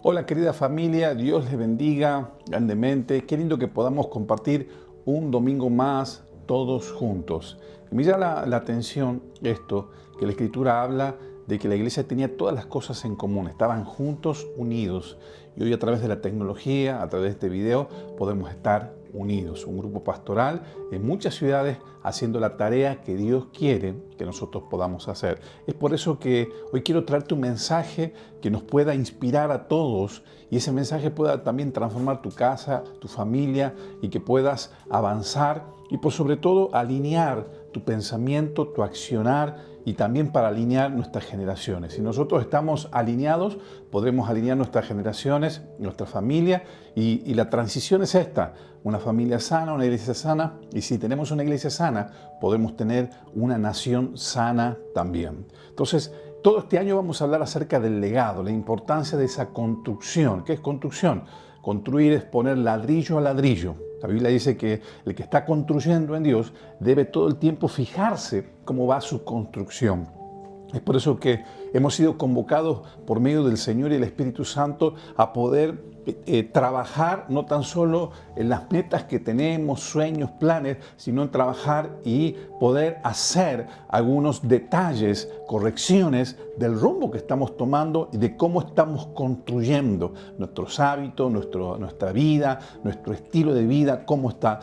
Hola querida familia, Dios les bendiga grandemente. Qué lindo que podamos compartir un domingo más todos juntos. Me llama la atención esto, que la Escritura habla de que la iglesia tenía todas las cosas en común, estaban juntos, unidos. Y hoy a través de la tecnología, a través de este video, podemos estar unidos. Un grupo pastoral en muchas ciudades haciendo la tarea que Dios quiere que nosotros podamos hacer. Es por eso que hoy quiero traerte un mensaje que nos pueda inspirar a todos y ese mensaje pueda también transformar tu casa, tu familia y que puedas avanzar y por sobre todo alinear tu pensamiento, tu accionar y también para alinear nuestras generaciones. Si nosotros estamos alineados, podremos alinear nuestras generaciones, nuestra familia y la transición es esta, una familia sana, una iglesia sana y si tenemos una iglesia sana, podemos tener una nación sana también. Entonces, todo este año vamos a hablar acerca del legado, la importancia de esa construcción. ¿Qué es construcción? Construir es poner ladrillo a ladrillo. La Biblia dice que el que está construyendo en Dios debe todo el tiempo fijarse cómo va su construcción. Es por eso que hemos sido convocados por medio del Señor y el Espíritu Santo a poder trabajar no tan solo en las metas que tenemos, sueños, planes, sino en trabajar y poder hacer algunos detalles, correcciones del rumbo que estamos tomando y de cómo estamos construyendo nuestros hábitos, nuestra vida, nuestro estilo de vida, cómo está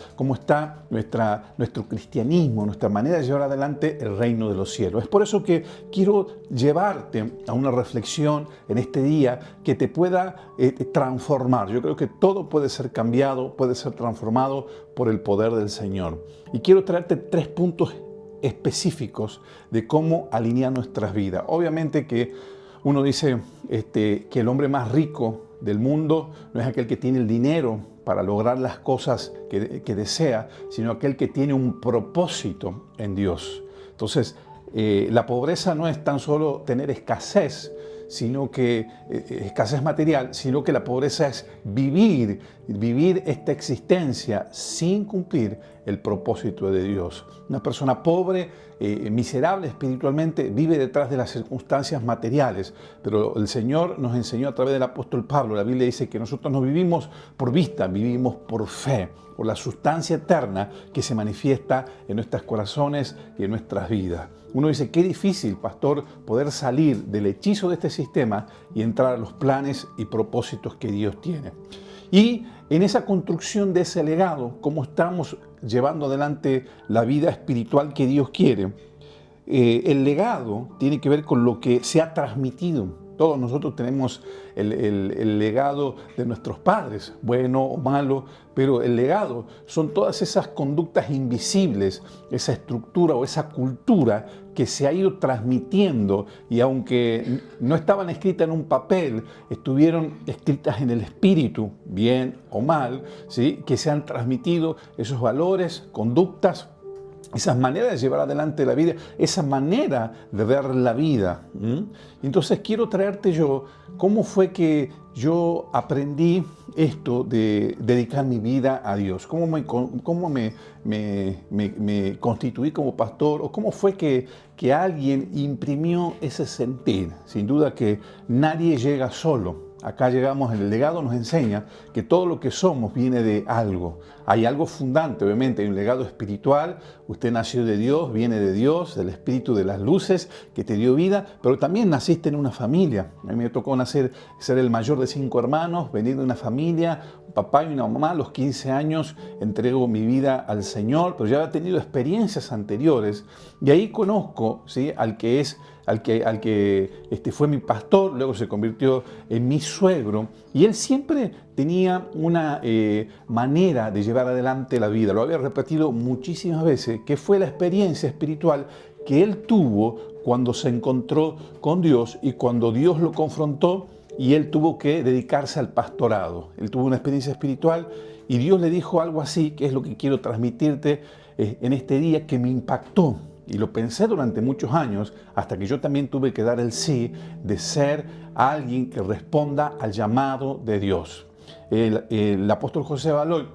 nuestro cristianismo, nuestra manera de llevar adelante el reino de los cielos. Es por eso que quiero llevarte a una reflexión en este día que te pueda transformar. Yo creo que todo puede ser cambiado, puede ser transformado por el poder del Señor. Y quiero traerte 3 puntos específicos de cómo alinear nuestras vidas. Obviamente que uno dice que el hombre más rico del mundo no es aquel que tiene el dinero para lograr las cosas que desea, sino aquel que tiene un propósito en Dios. Entonces, la pobreza no es tan solo tener escasez, sino que escasez material, sino que la pobreza es vivir esta existencia sin cumplir el propósito de Dios. Una persona pobre, miserable espiritualmente, vive detrás de las circunstancias materiales, pero el Señor nos enseñó a través del apóstol Pablo, la Biblia dice que nosotros no vivimos por vista, vivimos por fe, por la sustancia eterna que se manifiesta en nuestros corazones y en nuestras vidas. Uno dice, qué difícil, pastor, poder salir del hechizo de este sistema y entrar a los planes y propósitos que Dios tiene. Y en esa construcción de ese legado, cómo estamos llevando adelante la vida espiritual que Dios quiere, el legado tiene que ver con lo que se ha transmitido. Todos nosotros tenemos el legado de nuestros padres, bueno o malo, pero el legado son todas esas conductas invisibles, esa estructura o esa cultura que se ha ido transmitiendo y aunque no estaban escritas en un papel, estuvieron escritas en el espíritu, bien o mal, ¿sí? Que se han transmitido esos valores, conductas, esas maneras de llevar adelante la vida, esa manera de ver la vida. Entonces quiero traerte yo cómo fue que yo aprendí esto de dedicar mi vida a Dios, cómo me constituí como pastor o cómo fue que alguien imprimió ese sentir. Sin duda que nadie llega solo. Acá llegamos, el legado nos enseña que todo lo que somos viene de algo. Hay algo fundante, obviamente, hay un legado espiritual. Usted nació de Dios, viene de Dios, del Espíritu de las luces que te dio vida, pero también naciste en una familia. A mí me tocó ser el mayor de 5 hermanos, venir de una familia, un papá y una mamá. A los 15 años entrego mi vida al Señor, pero ya había tenido experiencias anteriores y ahí conozco, ¿sí?, al que fue mi pastor, luego se convirtió en mi suegro, y él siempre tenía una manera de llevar adelante la vida, lo había repetido muchísimas veces, que fue la experiencia espiritual que él tuvo cuando se encontró con Dios y cuando Dios lo confrontó y él tuvo que dedicarse al pastorado. Él tuvo una experiencia espiritual y Dios le dijo algo así, que es lo que quiero transmitirte en este día, que me impactó. Y lo pensé durante muchos años, hasta que yo también tuve que dar el sí de ser alguien que responda al llamado de Dios. El apóstol José Baloy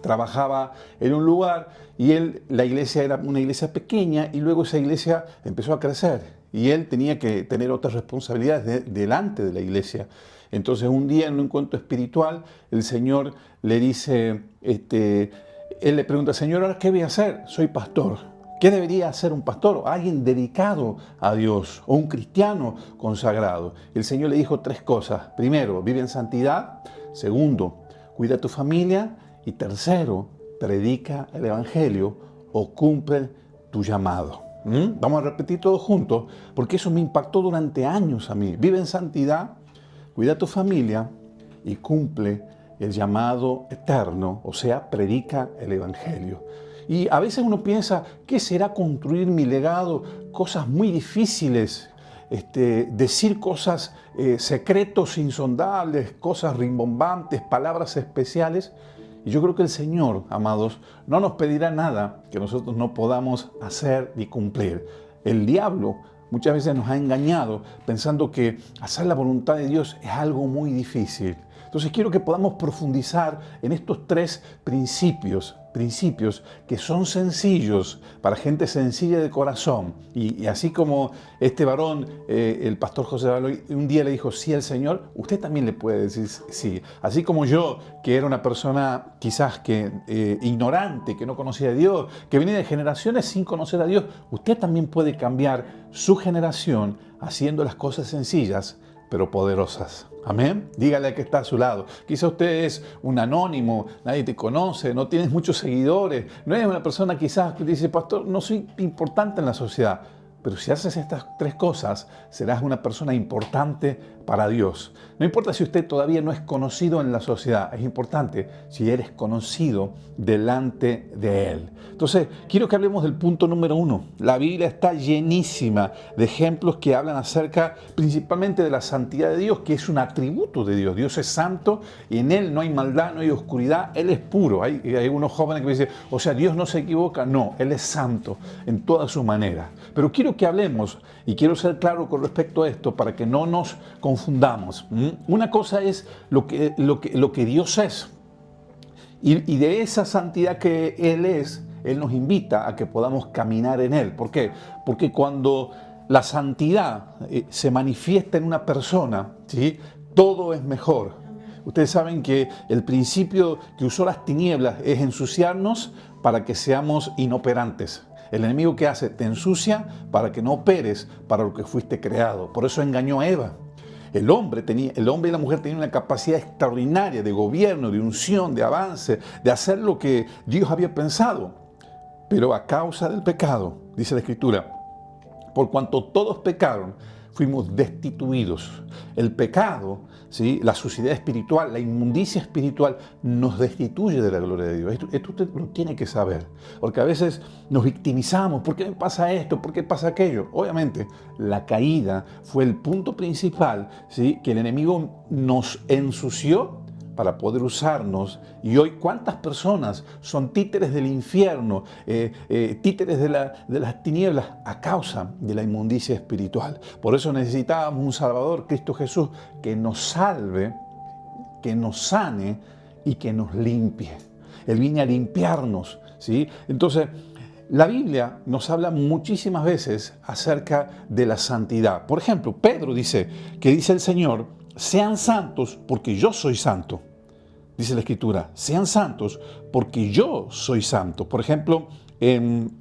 trabajaba en un lugar y la iglesia era una iglesia pequeña y luego esa iglesia empezó a crecer. y él tenía que tener otras responsabilidades delante de la iglesia. Entonces un día en un encuentro espiritual el Señor le dice, él le pregunta, Señor, ¿ahora qué voy a hacer? Soy pastor. ¿Qué debería hacer un pastor? Alguien dedicado a Dios o un cristiano consagrado. El Señor le dijo 3 cosas. Primero, vive en santidad. Segundo, cuida a tu familia. Y tercero, predica el Evangelio o cumple tu llamado. Vamos a repetir todo juntos, porque eso me impactó durante años a mí. Vive en santidad, cuida a tu familia y cumple el llamado eterno, o sea, predica el Evangelio. Y a veces uno piensa, ¿qué será construir mi legado? Cosas muy difíciles, decir cosas, secretos insondables, cosas rimbombantes, palabras especiales. Y yo creo que el Señor, amados, no nos pedirá nada que nosotros no podamos hacer ni cumplir. El diablo muchas veces nos ha engañado pensando que hacer la voluntad de Dios es algo muy difícil. Entonces quiero que podamos profundizar en estos 3 principios que son sencillos para gente sencilla de corazón. Y así como este varón, el pastor José Baloy, un día le dijo sí al Señor, usted también le puede decir sí. Así como yo, que era una persona quizás que ignorante, que no conocía a Dios, que venía de generaciones sin conocer a Dios, usted también puede cambiar su generación haciendo las cosas sencillas pero poderosas. Amén. Dígale al que está a su lado. Quizá usted es un anónimo, nadie te conoce, no tienes muchos seguidores, no eres una persona quizás que dice, pastor, no soy importante en la sociedad. Pero si haces estas 3 cosas, serás una persona importante para Dios. No importa si usted todavía no es conocido en la sociedad, es importante si eres conocido delante de Él. Entonces, quiero que hablemos del punto número 1. La Biblia está llenísima de ejemplos que hablan acerca principalmente de la santidad de Dios, que es un atributo de Dios. Dios es santo y en Él no hay maldad, no hay oscuridad, Él es puro. Hay unos jóvenes que me dicen, o sea, Dios no se equivoca. No, Él es santo en toda su manera. Pero quiero que hablemos, y quiero ser claro con respecto a esto para que no nos confundamos. Una cosa es lo que Dios es, y de esa santidad que Él es, Él nos invita a que podamos caminar en Él. ¿Por qué? Porque cuando la santidad se manifiesta en una persona, ¿sí?, todo es mejor. Ustedes saben que el principio que usó las tinieblas es ensuciarnos para que seamos inoperantes. El enemigo, ¿qué hace? Te ensucia para que no operes para lo que fuiste creado. Por eso engañó a Eva. El hombre y la mujer tenían una capacidad extraordinaria de gobierno, de unción, de avance, de hacer lo que Dios había pensado. Pero a causa del pecado, dice la Escritura, por cuanto todos pecaron, fuimos destituidos. El pecado, ¿sí?, la suciedad espiritual, la inmundicia espiritual nos destituye de la gloria de Dios. Esto usted lo tiene que saber, porque a veces nos victimizamos. ¿Por qué me pasa esto? ¿Por qué pasa aquello? Obviamente, la caída fue el punto principal, ¿sí?, que el enemigo nos ensució para poder usarnos. Y hoy, ¿cuántas personas son títeres del infierno, títeres de las tinieblas a causa de la inmundicia espiritual? Por eso necesitábamos un Salvador, Cristo Jesús, que nos salve, que nos sane y que nos limpie. Él viene a limpiarnos, ¿sí? Entonces, la Biblia nos habla muchísimas veces acerca de la santidad. Por ejemplo, Pedro dice el Señor, sean santos porque yo soy santo. Dice la Escritura, sean santos porque yo soy santo. Por ejemplo, en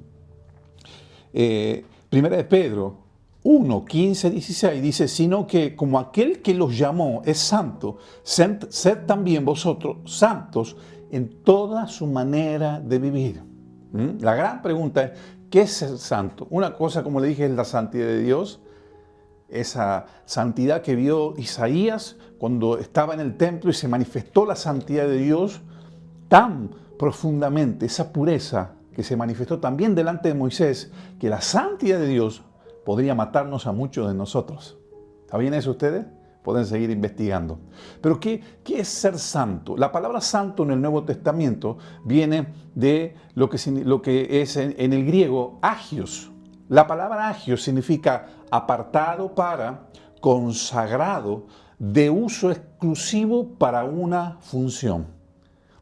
Primera de Pedro 1, 15, 16 dice, sino que como aquel que los llamó es santo, sed también vosotros santos en toda su manera de vivir. La gran pregunta es, ¿qué es ser santo? Una cosa, como le dije, es la santidad de Dios. Esa santidad que vio Isaías cuando estaba en el templo y se manifestó la santidad de Dios tan profundamente, esa pureza que se manifestó también delante de Moisés, que la santidad de Dios podría matarnos a muchos de nosotros. ¿Está bien eso ustedes? Pueden seguir investigando. Pero ¿qué es ser santo? La palabra santo en el Nuevo Testamento viene de lo que es en el griego agios. La palabra agios significa apartado para, consagrado, de uso exclusivo para una función.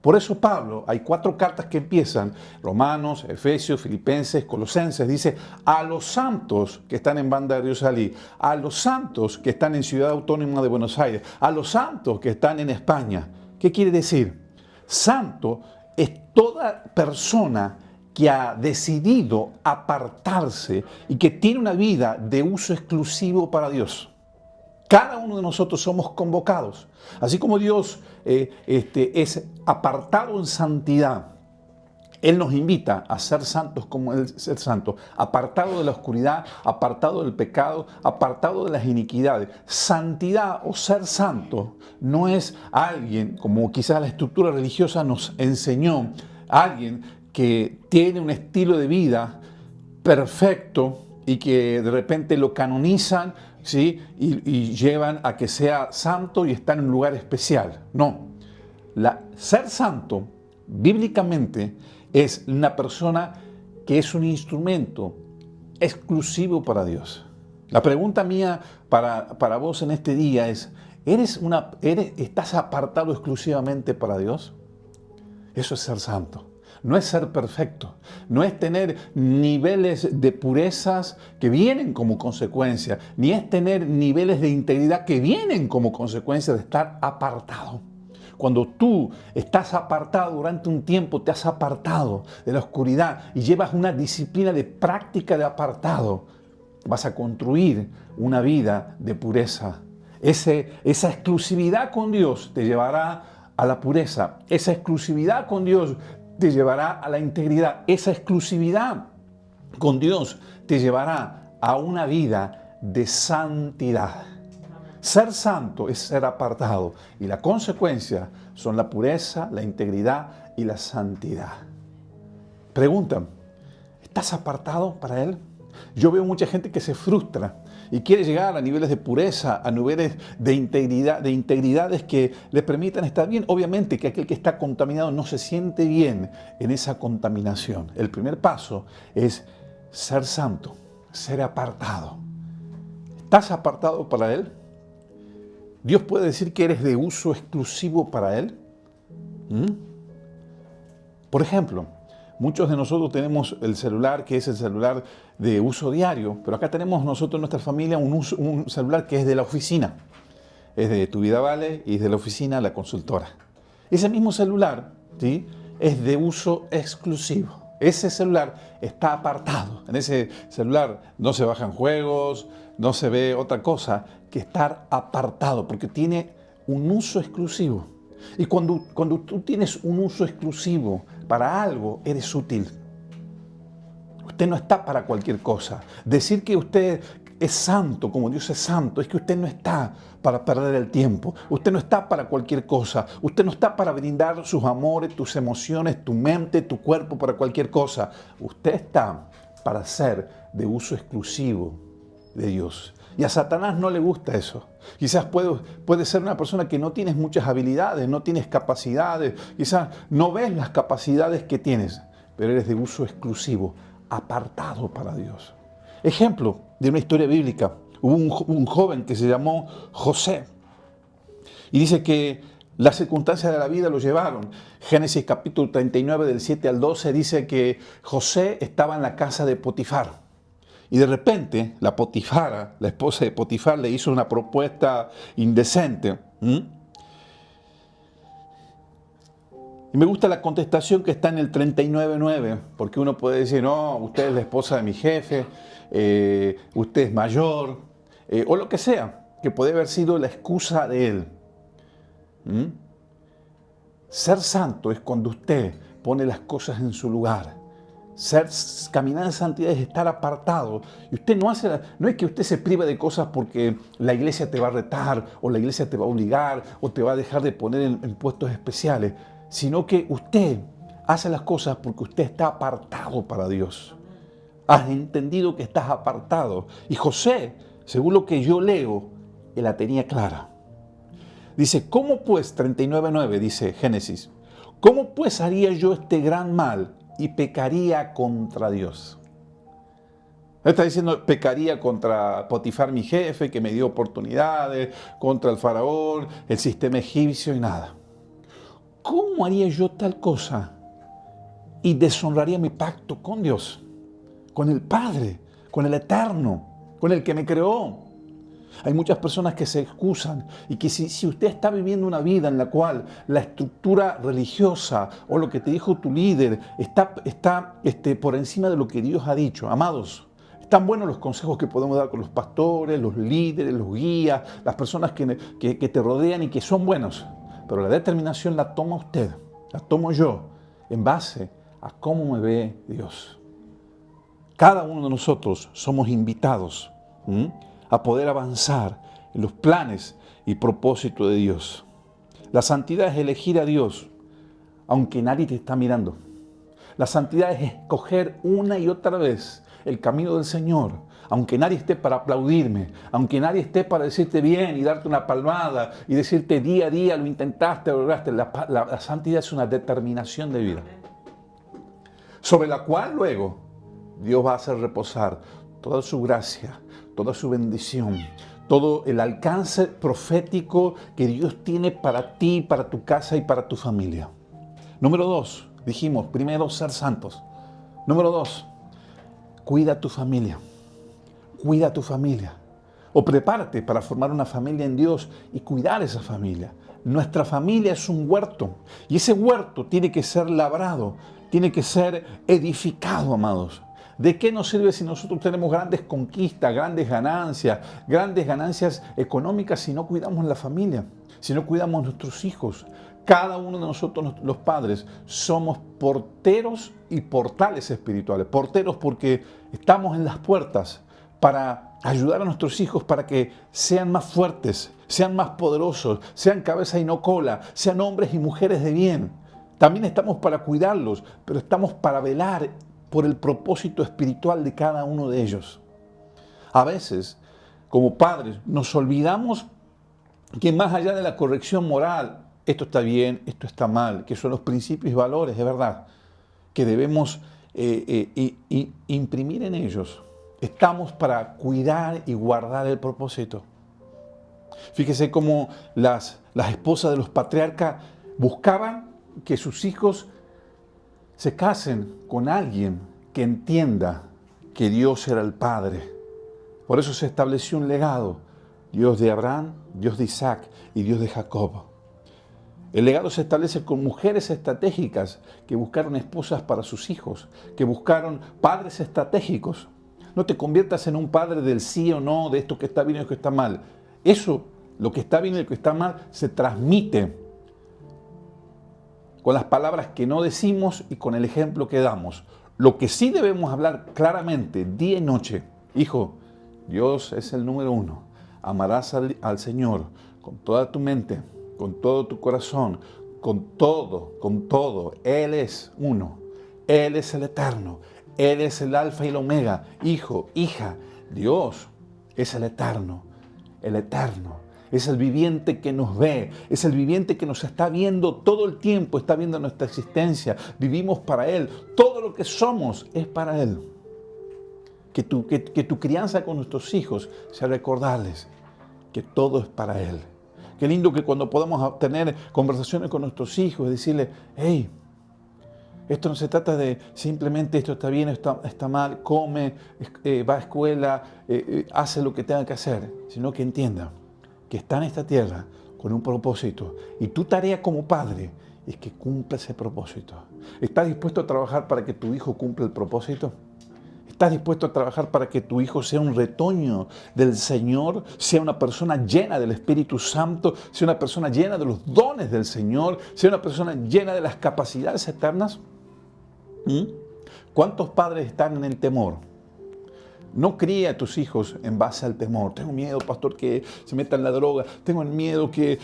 Por eso Pablo, hay 4 cartas que empiezan, Romanos, Efesios, Filipenses, Colosenses, dice a los santos que están en Banda de Riosalí, a los santos que están en Ciudad Autónoma de Buenos Aires, a los santos que están en España. ¿Qué quiere decir? Santo es toda persona que ha decidido apartarse y que tiene una vida de uso exclusivo para Dios. Cada uno de nosotros somos convocados. Así como Dios es apartado en santidad, Él nos invita a ser santos como Él es santo, apartado de la oscuridad, apartado del pecado, apartado de las iniquidades. Santidad o ser santo no es alguien, como quizás la estructura religiosa nos enseñó, alguien que tiene un estilo de vida perfecto y que de repente lo canonizan, ¿sí? y llevan a que sea santo y está en un lugar especial. No. Ser santo, bíblicamente, es una persona que es un instrumento exclusivo para Dios. La pregunta mía para vos en este día es, ¿estás apartado exclusivamente para Dios? Eso es ser santo. No es ser perfecto, no es tener niveles de purezas que vienen como consecuencia, ni es tener niveles de integridad que vienen como consecuencia de estar apartado. Cuando tú estás apartado durante un tiempo, te has apartado de la oscuridad y llevas una disciplina de práctica de apartado, vas a construir una vida de pureza. Esa exclusividad con Dios te llevará a la pureza. Esa exclusividad con Dios te llevará a la integridad. Esa exclusividad con Dios te llevará a una vida de santidad. Ser santo es ser apartado y la consecuencia son la pureza, la integridad y la santidad. Pregunta, ¿estás apartado para Él? Yo veo mucha gente que se frustra y quiere llegar a niveles de pureza, a niveles de integridades que le permitan estar bien. Obviamente que aquel que está contaminado no se siente bien en esa contaminación. El primer paso es ser santo, ser apartado. ¿Estás apartado para Él? ¿Dios puede decir que eres de uso exclusivo para Él? Por ejemplo, muchos de nosotros tenemos el celular que es el celular de uso diario, pero acá tenemos nosotros en nuestra familia un celular que es de la oficina. Es de Tu Vida Vale y es de la oficina la consultora. Ese mismo celular, ¿sí?, es de uso exclusivo. Ese celular está apartado. En ese celular no se bajan juegos, no se ve otra cosa que estar apartado, porque tiene un uso exclusivo. Y cuando tú tienes un uso exclusivo para algo, eres útil. Usted no está para cualquier cosa. Decir que usted es santo, como Dios es santo, es que usted no está para perder el tiempo. Usted no está para cualquier cosa. Usted no está para brindar sus amores, tus emociones, tu mente, tu cuerpo para cualquier cosa. Usted está para ser de uso exclusivo de Dios. Y a Satanás no le gusta eso. Quizás puede ser una persona que no tienes muchas habilidades, no tienes capacidades, quizás no ves las capacidades que tienes, pero eres de uso exclusivo, apartado para Dios. Ejemplo de una historia bíblica. Hubo un joven que se llamó José. Y dice que las circunstancias de la vida lo llevaron. Génesis capítulo 39 del 7 al 12 dice que José estaba en la casa de Potifar. Y de repente la Potifara, la esposa de Potifar, le hizo una propuesta indecente. Y me gusta la contestación que está en el 39.9, porque uno puede decir, no, usted es la esposa de mi jefe, usted es mayor, o lo que sea, que puede haber sido la excusa de él. Ser santo es cuando usted pone las cosas en su lugar. Caminar en santidad es estar apartado. Y usted no es que usted se prive de cosas porque la iglesia te va a retar, o la iglesia te va a obligar, o te va a dejar de poner en puestos especiales, sino que usted hace las cosas porque usted está apartado para Dios. Has entendido que estás apartado. Y José, según lo que yo leo, él la tenía clara. Dice, ¿cómo pues, 39.9, dice Génesis, cómo pues haría yo este gran mal y pecaría contra Dios? Está diciendo, pecaría contra Potifar, mi jefe, que me dio oportunidades, contra el faraón, el sistema egipcio y nada. ¿cómo haría yo tal cosa? Y deshonraría mi pacto con Dios, con el Padre, con el Eterno, con el que me creó. Hay muchas personas que se excusan y que si usted está viviendo una vida en la cual la estructura religiosa o lo que te dijo tu líder está por encima de lo que Dios ha dicho, amados, están buenos los consejos que podemos dar con los pastores, los líderes, los guías, las personas que te rodean y que son buenos, pero la determinación la toma usted, la tomo yo, en base a cómo me ve Dios. Cada uno de nosotros somos invitados a poder avanzar en los planes y propósitos de Dios. La santidad es elegir a Dios, aunque nadie te está mirando. La santidad es escoger una y otra vez el camino del Señor, aunque nadie esté para aplaudirme, aunque nadie esté para decirte bien y darte una palmada y decirte día a día lo intentaste, lo lograste. La santidad es una determinación de vida, sobre la cual luego Dios va a hacer reposar toda su gracia, toda su bendición, todo el alcance profético que Dios tiene para ti, para tu casa y para tu familia. Número 2, dijimos, primero, ser santos. Número 2, cuida a tu familia. Cuida a tu familia. O prepárate para formar una familia en Dios y cuidar esa familia. Nuestra familia es un huerto y ese huerto tiene que ser labrado, tiene que ser edificado, amados. ¿De qué nos sirve si nosotros tenemos grandes conquistas, grandes ganancias económicas si no cuidamos la familia, si no cuidamos a nuestros hijos? Cada uno de nosotros, los padres, somos porteros y portales espirituales. Porteros porque estamos en las puertas para ayudar a nuestros hijos para que sean más fuertes, sean más poderosos, sean cabeza y no cola, sean hombres y mujeres de bien. También estamos para cuidarlos, pero estamos para velar por el propósito espiritual de cada uno de ellos. A veces, como padres, nos olvidamos que más allá de la corrección moral, esto está bien, esto está mal, que son los principios y valores, de verdad, que debemos imprimir en ellos. Estamos para cuidar y guardar el propósito. Fíjese cómo las esposas de los patriarcas buscaban que sus hijos se casen con alguien que entienda que Dios era el Padre. Por eso se estableció un legado. Dios de Abraham, Dios de Isaac y Dios de Jacob. El legado se establece con mujeres estratégicas que buscaron esposas para sus hijos, que buscaron padres estratégicos. No te conviertas en un padre del sí o no, de esto que está bien y lo que está mal. Eso, lo que está bien y lo que está mal, se transmite con las palabras que no decimos y con el ejemplo que damos. Lo que sí debemos hablar claramente, día y noche. Hijo, Dios es el número uno. Amarás al Señor con toda tu mente, con todo tu corazón, con todo. Él es uno. Él es el eterno. Él es el alfa y el omega. Hijo, hija, Dios es el eterno. El eterno. Es el viviente que nos ve, es el viviente que nos está viendo todo el tiempo, está viendo nuestra existencia. Vivimos para Él. Todo lo que somos es para Él. Que tu crianza con nuestros hijos sea recordarles que todo es para Él. Qué lindo que cuando podamos tener conversaciones con nuestros hijos, decirles, hey, esto no se trata de simplemente esto está bien, esto está mal, come, va a escuela, hace lo que tenga que hacer, sino que entienda que está en esta tierra con un propósito y tu tarea como padre es que cumpla ese propósito. ¿Estás dispuesto a trabajar para que tu hijo cumpla el propósito? ¿Estás dispuesto a trabajar para que tu hijo sea un retoño del Señor, sea una persona llena del Espíritu Santo, sea una persona llena de los dones del Señor, sea una persona llena de las capacidades eternas? ¿Cuántos padres están en el temor? No críe a tus hijos en base al temor. Tengo miedo, pastor, que se meta en la droga. Tengo miedo que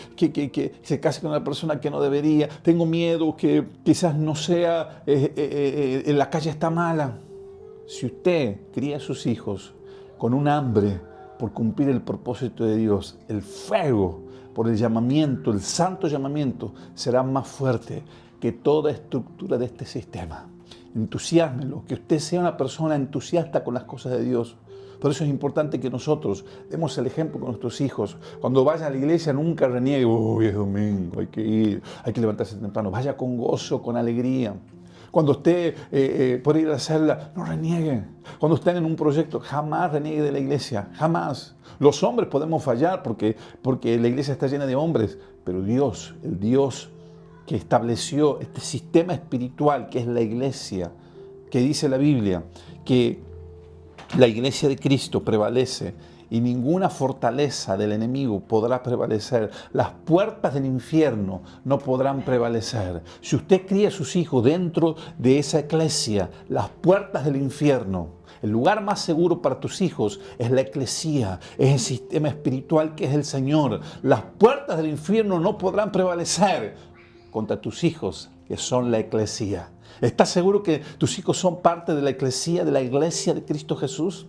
se case con una persona que no debería. Tengo miedo que quizás no sea, en la calle está mala. Si usted cría a sus hijos con un hambre por cumplir el propósito de Dios, el fuego por el llamamiento, el santo llamamiento, será más fuerte que toda estructura de este sistema. Entusiásmelo, que usted sea una persona entusiasta con las cosas de Dios, Por eso es importante que nosotros demos el ejemplo con nuestros hijos. Cuando vaya a la iglesia nunca reniegue, uy, es domingo, hay que ir, hay que levantarse temprano. Vaya con gozo, con alegría. Cuando esté por ir a la celda, no reniegue. Cuando estén en un proyecto, jamás reniegue de la iglesia, jamás. Los hombres podemos fallar porque la iglesia está llena de hombres, pero Dios, el Dios que estableció este sistema espiritual que es la iglesia, que dice la Biblia, que la iglesia de Cristo prevalece y ninguna fortaleza del enemigo podrá prevalecer. Las puertas del infierno no podrán prevalecer. Si usted cría a sus hijos dentro de esa iglesia, las puertas del infierno, el lugar más seguro para tus hijos es la eclesía, es el sistema espiritual que es el Señor. Las puertas del infierno no podrán prevalecer contra tus hijos, que son la eclesía. ¿Estás seguro que tus hijos son parte de la eclesía, de la iglesia de Cristo Jesús?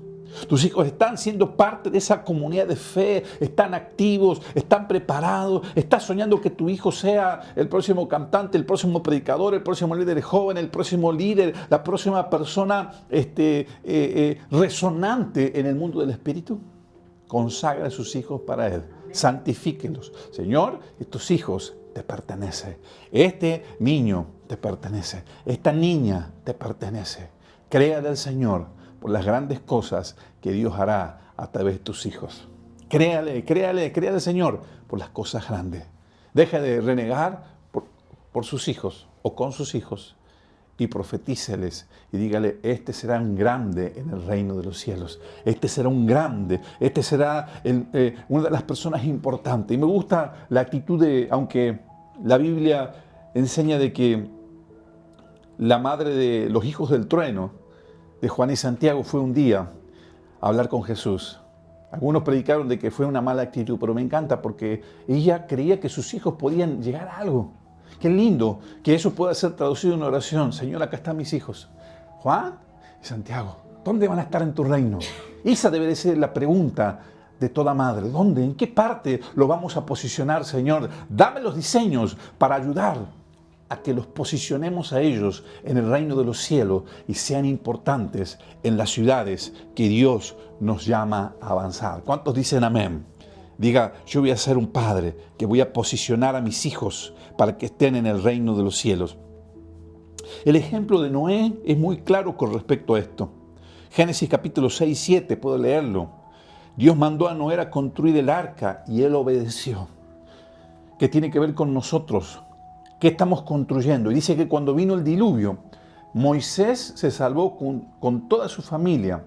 Tus hijos están siendo parte de esa comunidad de fe, están activos, están preparados, estás soñando que tu hijo sea el próximo cantante, el próximo predicador, el próximo líder joven, el próximo líder, la próxima persona resonante en el mundo del Espíritu. Consagra a sus hijos para Él, santifíquenlos. Señor, estos hijos te pertenecen. Este niño te pertenece. Esta niña te pertenece. Créale al Señor por las grandes cosas que Dios hará a través de tus hijos. Créale al Señor por las cosas grandes. Deja de renegar por sus hijos o con sus hijos y profetíceles y dígale, este será un grande en el reino de los cielos. Este será un grande, este será una de las personas importantes. Y me gusta la actitud aunque la Biblia enseña de que la madre de los hijos del trueno, de Juan y Santiago, fue un día a hablar con Jesús. Algunos predicaron de que fue una mala actitud, pero me encanta porque ella creía que sus hijos podían llegar a algo. Qué lindo que eso pueda ser traducido en una oración. Señor, acá están mis hijos, Juan y Santiago. ¿Dónde van a estar en tu reino? Esa debe ser la pregunta de toda madre. ¿Dónde? ¿En qué parte lo vamos a posicionar, Señor? Dame los diseños para ayudar a que los posicionemos a ellos en el reino de los cielos y sean importantes en las ciudades que Dios nos llama a avanzar. ¿Cuántos dicen amén? Diga, yo voy a ser un padre que voy a posicionar a mis hijos para que estén en el reino de los cielos. El ejemplo de Noé es muy claro con respecto a esto. Génesis capítulo 6 y 7, puedo leerlo. Dios mandó a Noé a construir el arca y él obedeció. ¿Qué tiene que ver con nosotros? ¿Qué estamos construyendo? Y dice que cuando vino el diluvio, Moisés se salvó con toda su familia.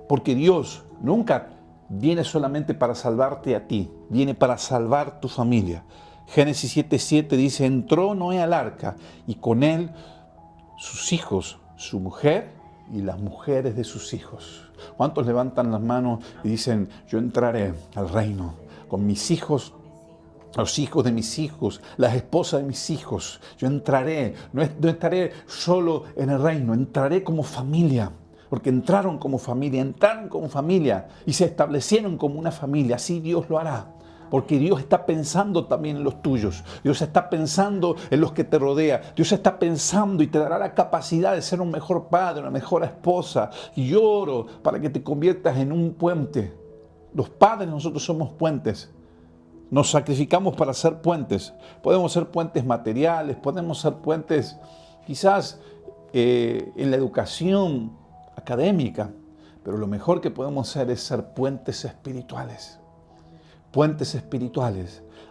Porque Dios nunca viene solamente para salvarte a ti, viene para salvar tu familia. Génesis 7:7 dice, entró Noé al arca y con él sus hijos, su mujer y las mujeres de sus hijos. ¿Cuántos levantan las manos y dicen, yo entraré al reino con mis hijos, los hijos de mis hijos, las esposas de mis hijos? Yo entraré, no estaré solo en el reino, entraré como familia. Porque entraron como familia y se establecieron como una familia. Así Dios lo hará. Porque Dios está pensando también en los tuyos. Dios está pensando en los que te rodean. Dios está pensando y te dará la capacidad de ser un mejor padre, una mejor esposa. Y yo oro para que te conviertas en un puente. Los padres, nosotros somos puentes. Nos sacrificamos para ser puentes. Podemos ser puentes materiales, podemos ser puentes quizás en la educación académica, pero lo mejor que podemos hacer es ser puentes espirituales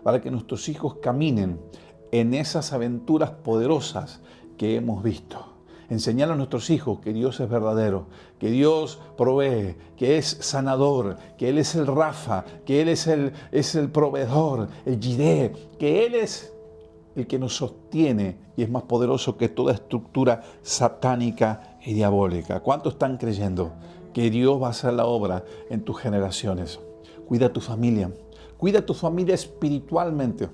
para que nuestros hijos caminen en esas aventuras poderosas que hemos visto. Enseñar a nuestros hijos que Dios es verdadero, que Dios provee, que es sanador, que Él es el Rafa, que Él es el proveedor, el Jireh, que Él es el que nos sostiene y es más poderoso que toda estructura satánica y diabólica. ¿Cuántos están creyendo que Dios va a hacer la obra en tus generaciones? Cuida tu familia espiritualmente.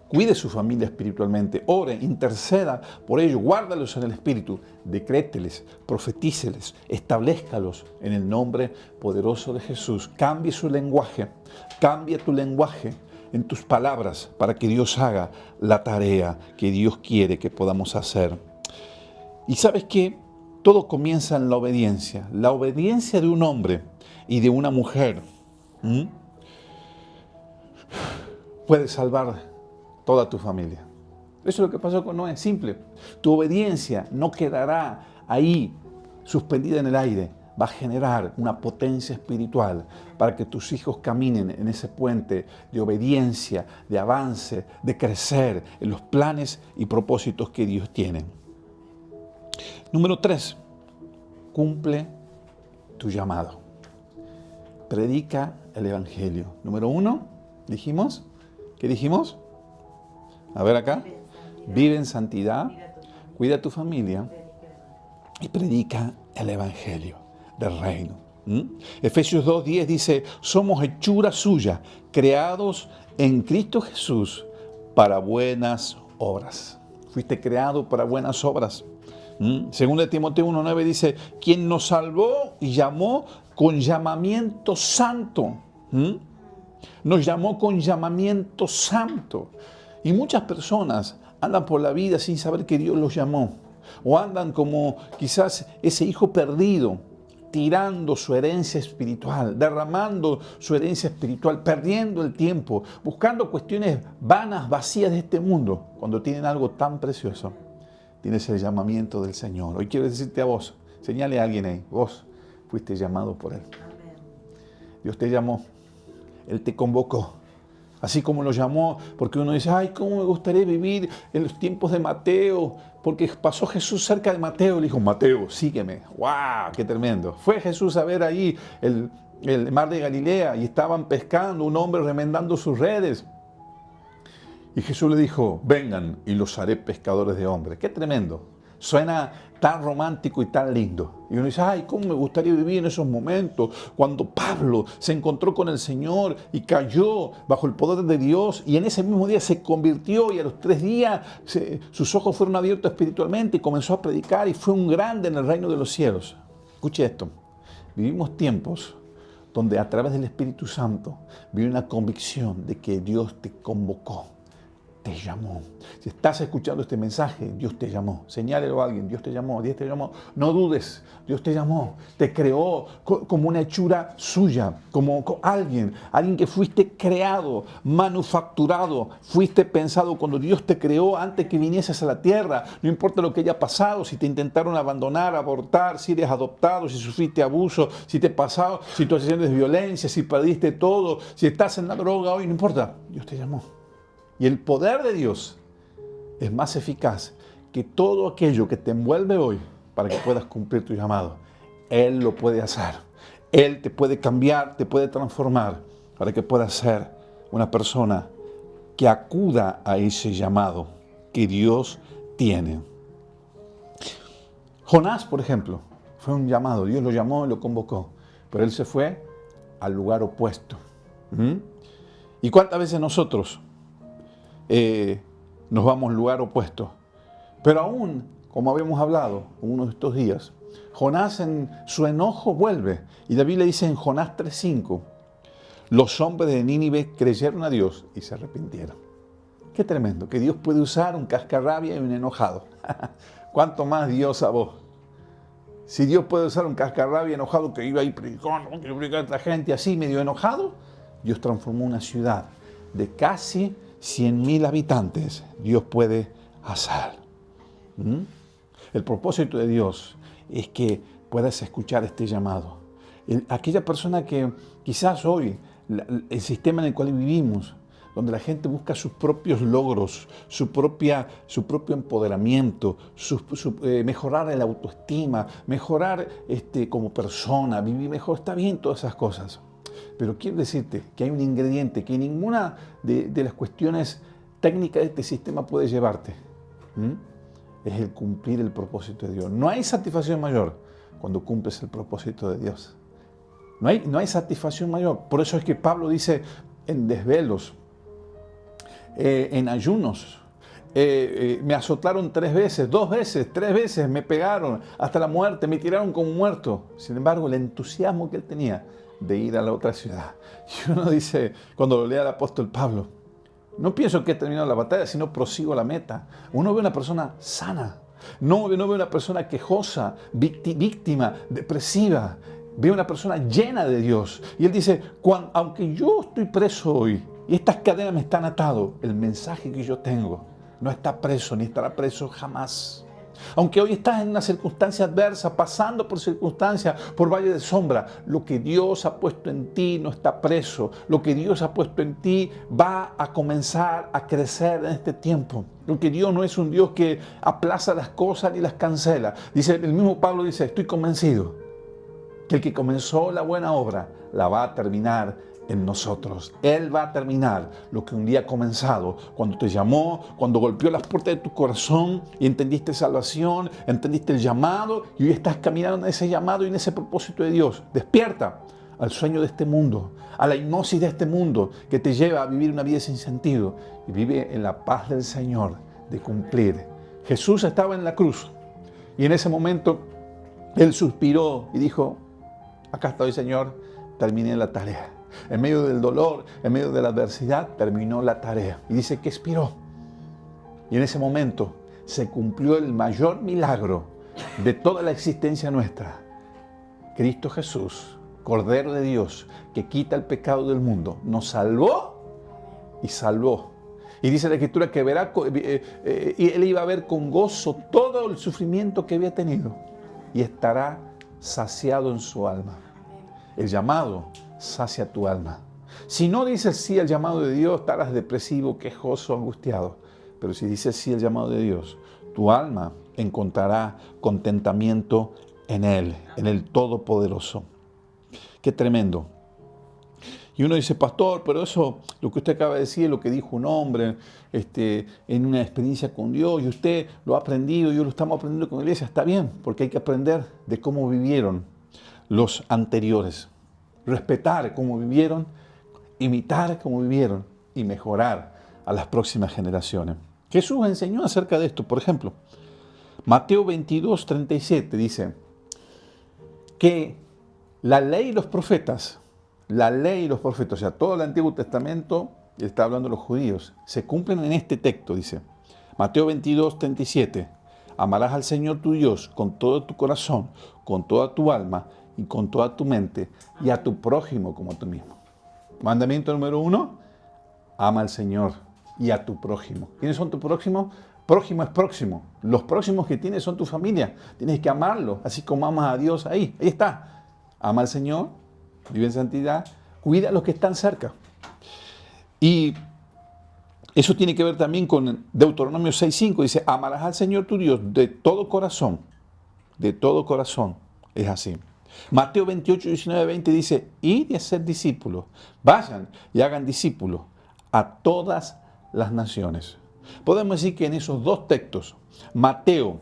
Cuide su familia espiritualmente, ore, interceda por ellos, guárdalos en el Espíritu, decrételes, profetíceles, establezcalos en el nombre poderoso de Jesús. Cambie su lenguaje, cambia tu lenguaje en tus palabras para que Dios haga la tarea que Dios quiere que podamos hacer. Y ¿sabes qué? todo comienza en la obediencia. La obediencia de un hombre y de una mujer puede salvar toda tu familia. Eso es lo que pasó con Noé, simple. Tu obediencia no quedará ahí suspendida en el aire. Va a generar una potencia espiritual para que tus hijos caminen en ese puente de obediencia, de avance, de crecer en los planes y propósitos que Dios tiene. Número 3, cumple tu llamado. Predica el Evangelio. Número 1, dijimos, ¿qué dijimos? A ver acá. Vive en santidad, cuida a tu familia y predica el Evangelio del reino. Efesios 2:10 dice, somos hechura suya, creados en Cristo Jesús para buenas obras. Fuiste creado para buenas obras. Según de Timoteo 1:9 dice, quien nos salvó y llamó con llamamiento santo. Nos llamó con llamamiento santo. Y muchas personas andan por la vida sin saber que Dios los llamó. O andan como quizás ese hijo perdido, tirando su herencia espiritual, derramando su herencia espiritual, perdiendo el tiempo, buscando cuestiones vanas, vacías de este mundo, cuando tienen algo tan precioso. Tienes el llamamiento del Señor. Hoy quiero decirte a vos, señale a alguien ahí, vos fuiste llamado por Él. Dios te llamó, Él te convocó. Así como lo llamó, porque uno dice, ay, cómo me gustaría vivir en los tiempos de Mateo, porque pasó Jesús cerca de Mateo, le dijo, Mateo, sígueme. ¡Wow! ¡Qué tremendo! Fue Jesús a ver ahí el mar de Galilea y estaban pescando, un hombre remendando sus redes. Y Jesús le dijo, vengan y los haré pescadores de hombres. ¡Qué tremendo! Suena tan romántico y tan lindo. Y uno dice, ay, cómo me gustaría vivir en esos momentos, cuando Pablo se encontró con el Señor y cayó bajo el poder de Dios, y en ese mismo día se convirtió, y a los 3 días sus ojos fueron abiertos espiritualmente y comenzó a predicar, y fue un grande en el reino de los cielos. Escuche esto, vivimos tiempos donde a través del Espíritu Santo vive una convicción de que Dios te convocó, te llamó. Si estás escuchando este mensaje, Dios te llamó. Señálelo a alguien, Dios te llamó, Dios te llamó. No dudes, Dios te llamó. Te creó como una hechura suya, como alguien que fuiste creado, manufacturado, fuiste pensado cuando Dios te creó antes que vinieses a la tierra. No importa lo que haya pasado, si te intentaron abandonar, abortar, si eres adoptado, si sufriste abuso, si te pasaron situaciones de violencia, si perdiste todo, si estás en la droga hoy, no importa, Dios te llamó. Y el poder de Dios es más eficaz que todo aquello que te envuelve hoy para que puedas cumplir tu llamado. Él lo puede hacer. Él te puede cambiar, te puede transformar para que puedas ser una persona que acuda a ese llamado que Dios tiene. Jonás, por ejemplo, fue un llamado. Dios lo llamó y lo convocó. Pero él se fue al lugar opuesto. ¿Y cuántas veces nosotros nos vamos al lugar opuesto? Pero aún, como habíamos hablado uno de estos días, Jonás en su enojo vuelve. Y la Biblia dice en Jonás 3:5, los hombres de Nínive creyeron a Dios y se arrepintieron. Qué tremendo, que Dios puede usar un cascarrabia y un enojado. ¿Cuánto más Dios a vos? Si Dios puede usar un cascarrabia enojado que iba ahí predicando, que predicaba a esta gente así medio enojado, Dios transformó una ciudad de casi 100.000 habitantes. Dios puede hacer. El propósito de Dios es que puedas escuchar este llamado. Aquella persona que quizás hoy, el sistema en el cual vivimos, donde la gente busca sus propios logros, su propio empoderamiento, mejorar la autoestima, mejorar como persona, vivir mejor, está bien todas esas cosas. Pero quiero decirte que hay un ingrediente que ninguna de las cuestiones técnicas de este sistema puede llevarte. Es el cumplir el propósito de Dios. No hay satisfacción mayor cuando cumples el propósito de Dios. No hay satisfacción mayor. Por eso es que Pablo dice en desvelos, en ayunos, me azotaron 3 veces, 2 veces, 3 veces, me pegaron hasta la muerte, me tiraron como muerto. Sin embargo, el entusiasmo que él tenía de ir a la otra ciudad. Y uno dice, cuando lo lee al apóstol Pablo, no pienso que he terminado la batalla, sino prosigo a la meta. Uno ve una persona sana, No veo una persona quejosa, víctima, depresiva. Veo una persona llena de Dios. Y Él dice, aunque yo estoy preso hoy y estas cadenas me están atadas, el mensaje que yo tengo no está preso ni estará preso jamás. Aunque hoy estás en una circunstancia adversa, pasando por circunstancias, por valle de sombra, lo que Dios ha puesto en ti no está preso. Lo que Dios ha puesto en ti va a comenzar a crecer en este tiempo. Porque Dios no es un Dios que aplaza las cosas ni las cancela. Dice, el mismo Pablo dice, estoy convencido que el que comenzó la buena obra la va a terminar en nosotros. Él va a terminar lo que un día ha comenzado, cuando te llamó, cuando golpeó las puertas de tu corazón y entendiste salvación, entendiste el llamado y hoy estás caminando en ese llamado y en ese propósito de Dios. Despierta al sueño de este mundo, a la hipnosis de este mundo que te lleva a vivir una vida sin sentido y vive en la paz del Señor de cumplir. Jesús estaba en la cruz y en ese momento Él suspiró y dijo, acá estoy, Señor, terminé la tarea. En medio del dolor, en medio de la adversidad, terminó la tarea. Y dice que expiró. Y en ese momento se cumplió el mayor milagro de toda la existencia nuestra. Cristo Jesús, Cordero de Dios, que quita el pecado del mundo, nos salvó y salvó. Y dice la Escritura que Él iba a ver con gozo todo el sufrimiento que había tenido y estará saciado en su alma. El llamado sacia tu alma. Si no dices sí al llamado de Dios, estarás depresivo, quejoso, angustiado. Pero si dices sí al llamado de Dios, tu alma encontrará contentamiento en Él, en el Todopoderoso. Qué tremendo. Y uno dice, pastor, pero eso, lo que usted acaba de decir, es lo que dijo un hombre en una experiencia con Dios, y usted lo ha aprendido, y yo lo estamos aprendiendo con la iglesia. Está bien, porque hay que aprender de cómo vivieron los anteriores. Respetar cómo vivieron, imitar cómo vivieron y mejorar a las próximas generaciones. Jesús enseñó acerca de esto. Por ejemplo, Mateo 22, 37 dice que la ley y los profetas, o sea, todo el Antiguo Testamento, está hablando de los judíos, se cumplen en este texto, dice. Mateo 22, 37. Amarás al Señor tu Dios con todo tu corazón, con toda tu alma y con toda tu mente, y a tu prójimo como a tú mismo. Mandamiento número 1, ama al Señor y a tu prójimo. ¿Quiénes son tu prójimo? Prójimo es próximo. Los próximos que tienes son tu familia. Tienes que amarlo, así como amas a Dios ahí. Ahí está. Ama al Señor, vive en santidad, cuida a los que están cerca. Y eso tiene que ver también con Deuteronomio 6:5. Dice, amarás al Señor tu Dios de todo corazón. De todo corazón. Es así. Mateo 28, 19, 20 dice, id y hacer discípulos. Vayan y hagan discípulos a todas las naciones. Podemos decir que en esos dos textos, Mateo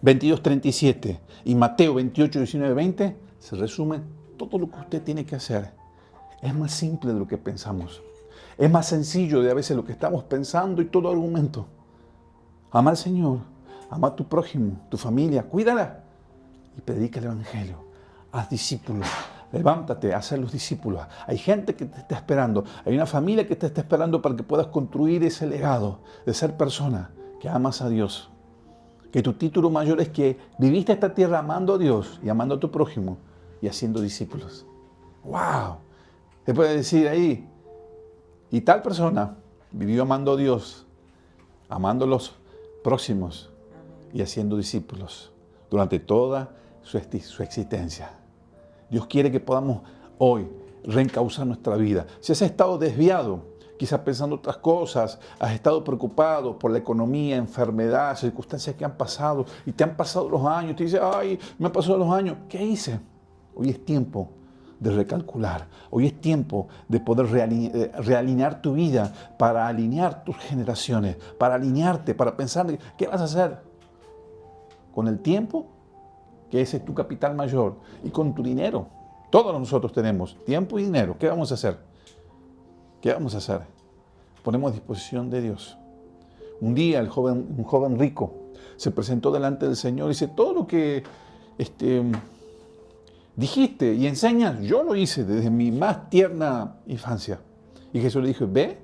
22, 37 y Mateo 28, 19, 20, se resume todo lo que usted tiene que hacer. Es más simple de lo que pensamos. Es más sencillo de a veces lo que estamos pensando y todo argumento. Ama al Señor, ama a tu prójimo, tu familia, cuídala y predica el Evangelio. Haz discípulos, levántate a hacer los discípulos. Hay gente que te está esperando, hay una familia que te está esperando para que puedas construir ese legado de ser persona que amas a Dios. Que tu título mayor es que viviste esta tierra amando a Dios y amando a tu prójimo y haciendo discípulos. ¡Wow! Te puede decir ahí, y tal persona vivió amando a Dios, amando a los próximos y haciendo discípulos durante toda su existencia. Dios quiere que podamos hoy reencauzar nuestra vida. Si has estado desviado, quizás pensando otras cosas, has estado preocupado por la economía, enfermedad, circunstancias que han pasado y te han pasado los años, te dices, ay, me han pasado los años, ¿qué hice? Hoy es tiempo de recalcular. Hoy es tiempo de poder realinear tu vida para alinear tus generaciones, para alinearte, para pensar qué vas a hacer con el tiempo, que ese es tu capital mayor, y con tu dinero. Todos nosotros tenemos tiempo y dinero. ¿Qué vamos a hacer? ¿Qué vamos a hacer? Ponemos a disposición de Dios. Un día un joven rico se presentó delante del Señor y dice, todo lo que dijiste y enseñas, yo lo hice desde mi más tierna infancia. Y Jesús le dijo, ve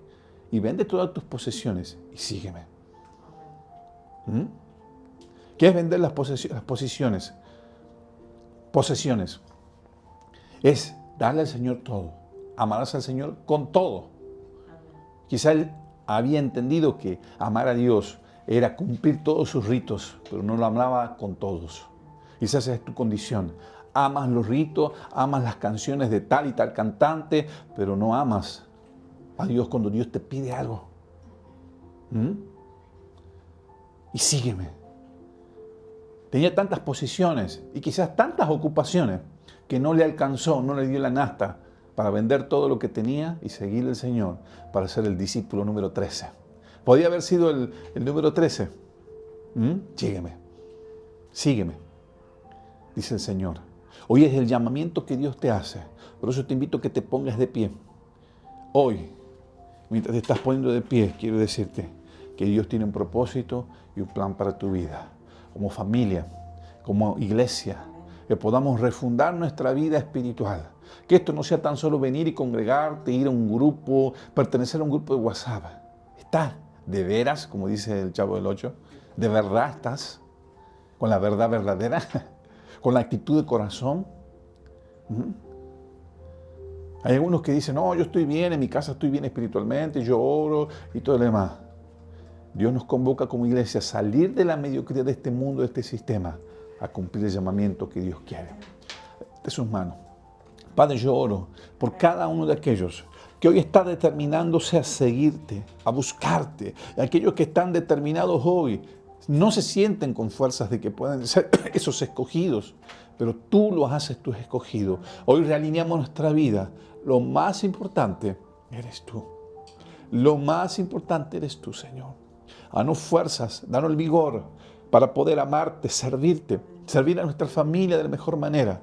y vende todas tus posesiones y sígueme. ¿Qué es vender las posesiones? Es darle al Señor todo. Amarás al Señor con todo. Quizá él había entendido que amar a Dios era cumplir todos sus ritos, pero no lo amaba con todos. Quizás esa es tu condición. Amas los ritos, amas las canciones de tal y tal cantante, pero no amas a Dios cuando Dios te pide algo. Y sígueme. Tenía tantas posiciones y quizás tantas ocupaciones que no le alcanzó, no le dio la nafta para vender todo lo que tenía y seguir al Señor para ser el discípulo número 13. Podía haber sido el número 13. Sígueme, dice el Señor. Hoy es el llamamiento que Dios te hace. Por eso te invito a que te pongas de pie. Hoy, mientras te estás poniendo de pie, quiero decirte que Dios tiene un propósito y un plan para tu vida. Como familia, como iglesia, que podamos refundar nuestra vida espiritual. Que esto no sea tan solo venir y congregarte, ir a un grupo, pertenecer a un grupo de WhatsApp. ¿Estás de veras, como dice el Chavo del Ocho? ¿De verdad estás con la verdad verdadera? ¿Con la actitud de corazón? Hay algunos que dicen, no, yo estoy bien, en mi casa estoy bien espiritualmente, yo oro y todo lo demás. Dios nos convoca como iglesia a salir de la mediocridad de este mundo, de este sistema, a cumplir el llamamiento que Dios quiere. De sus manos. Padre, yo oro por cada uno de aquellos que hoy están determinándose a seguirte, a buscarte. Y aquellos que están determinados hoy no se sienten con fuerzas de que puedan ser esos escogidos, pero tú los haces tus escogidos. Hoy realineamos nuestra vida. Lo más importante eres tú. Lo más importante eres tú, Señor. Danos fuerzas, danos el vigor para poder amarte, servirte, servir a nuestra familia de la mejor manera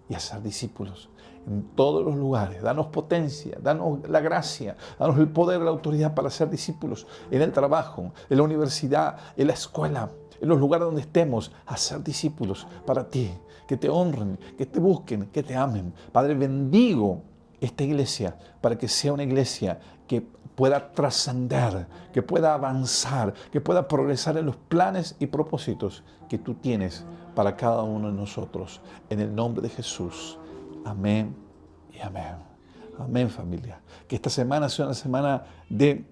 y hacer discípulos en todos los lugares. Danos potencia, danos la gracia, danos el poder, la autoridad para ser discípulos en el trabajo, en la universidad, en la escuela, en los lugares donde estemos, a ser discípulos para ti, que te honren, que te busquen, que te amen. Padre, bendigo esta iglesia para que sea una iglesia que pueda trascender, que pueda avanzar, que pueda progresar en los planes y propósitos que tú tienes para cada uno de nosotros. En el nombre de Jesús. Amén y amén. Amén, familia. Que esta semana sea una semana de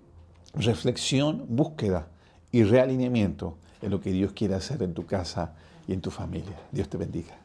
reflexión, búsqueda y realineamiento en lo que Dios quiere hacer en tu casa y en tu familia. Dios te bendiga.